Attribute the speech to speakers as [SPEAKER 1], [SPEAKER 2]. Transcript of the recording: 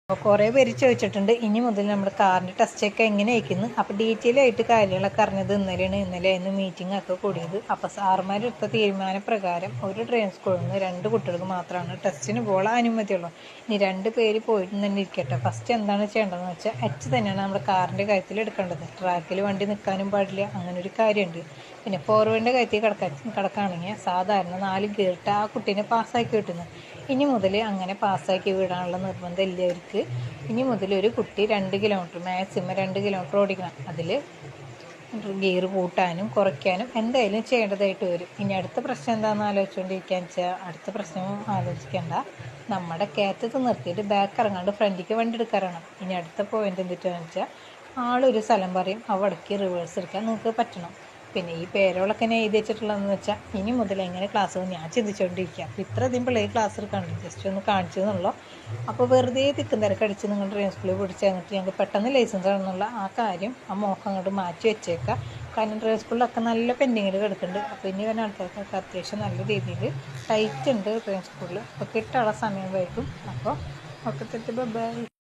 [SPEAKER 1] അപ്പോൾ കുറേ പേര് ചോദിച്ചിട്ടുണ്ട് ഇനി മുതൽ നമ്മുടെ കാറിൻ്റെ ടെസ്റ്റൊക്കെ എങ്ങനെ അയക്കുന്നു. അപ്പോൾ ഡീറ്റെയിൽ ആയിട്ട് കാര്യങ്ങളൊക്കെ അറിഞ്ഞത് ഇന്നലെ മീറ്റിംഗ് ഒക്കെ കൂടിയത്. അപ്പോൾ സാറുമാരെടുത്ത തീരുമാനപ്രകാരം ഒരു ഡ്രൈവിംഗ് സ്കൂളിൽ നിന്ന് 2 കുട്ടികൾക്ക് മാത്രമാണ് ടെസ്റ്റിന് പോകാൻ അനുമതിയുള്ളൂ. ഇനി 2 പേര് പോയിട്ട് തന്നെ ഇരിക്കട്ടെ. ഫസ്റ്റ് എന്താണ് ചെയ്യേണ്ടതെന്ന് വെച്ചാൽ എച്ച് തന്നെയാണ് നമ്മുടെ കാറിൻ്റെ കാര്യത്തിൽ എടുക്കേണ്ടത്. ട്രാക്കിൽ വണ്ടി നിൽക്കാനും പാടില്ല, അങ്ങനെ ഒരു കാര്യമുണ്ട്. പിന്നെ ഫോർവേഡിൻ്റെ കാര്യത്തിൽ കിടക്കുകയാണെങ്കിൽ സാധാരണ 4 ഗിയറിട്ട് ആ കുട്ടീനെ പാസ്സാക്കി വിട്ടുന്നത്. ഇനി മുതൽ അങ്ങനെ പാസ്സാക്കി വിടാനുള്ള നിർബന്ധം ഇല്ലവർക്ക്. ഇനി മുതൽ ഒരു കുട്ടി 2 കിലോമീറ്റർ മാക്സിമം 2 കിലോമീറ്റർ ഓടിക്കണം. അതിൽ ഗിയർ കൂട്ടാനും കുറയ്ക്കാനും എന്തായാലും ചെയ്യേണ്ടതായിട്ട് വരും. ഇനി അടുത്ത പ്രശ്നം എന്താണെന്ന് ആലോചിച്ചുകൊണ്ടിരിക്കുകയെന്ന് വെച്ചാൽ അടുത്ത പ്രശ്നം ആലോചിക്കേണ്ട, നമ്മുടെ കയറ്റത്ത് നിർത്തിയിട്ട് ബാക്ക് ഇറങ്ങാണ്ട് ഫ്രണ്ടിലേക്ക് വണ്ടി എടുക്കാറാണ്. ഇനി അടുത്ത പോയിന്റ് എന്തിട്ടാണെന്ന് വെച്ചാൽ ആളൊരു സ്ഥലം പറയും, അവിടേക്ക് റിവേഴ്സ് എടുക്കാൻ നിങ്ങൾക്ക് പറ്റണം. പിന്നെ ഈ പേരുകളൊക്കെ ഞാൻ എഴുതി വെച്ചിട്ടുള്ളതെന്ന് വെച്ചാൽ ഇനി മുതൽ എങ്ങനെ ക്ലാസ് ഞാൻ ചിന്തിച്ചുകൊണ്ടിരിക്കുക. അപ്പോൾ ഇത്രയധികം പിള്ളേർ ക്ലാസ് എടുക്കാണ്ട് ജസ്റ്റ് ഒന്ന് കാണിച്ചു എന്നുള്ളൂ. അപ്പോൾ വെറുതെ തിക്കും തിരക്കടിച്ച് നിങ്ങൾ ഡ്രൈവിംഗ് സ്കൂളിൽ പിടിച്ച് തന്നിട്ട് ഞങ്ങൾക്ക് പെട്ടെന്ന് ലൈസൻസ് ആണെന്നുള്ള ആ കാര്യം ആ മോഹം അങ്ങോട്ട് മാറ്റി വെച്ചേക്കാം. കാരണം ഡ്രൈവിംഗ് സ്കൂളിലൊക്കെ നല്ല പെൻഡിങ്ങിൽ കിടക്കുന്നുണ്ട്. അപ്പോൾ ഇനി വരുന്ന ആൾക്കാർക്കൊക്കെ അത്യാവശ്യം നല്ല രീതിയിൽ ടൈറ്റ് ഉണ്ട് ഡ്രൈവിംഗ് സ്കൂളിൽ. അപ്പോൾ കിട്ടാനുള്ള സമയം വൈകും. അപ്പോൾ ഒക്കെ തെറ്റ് ബൈ.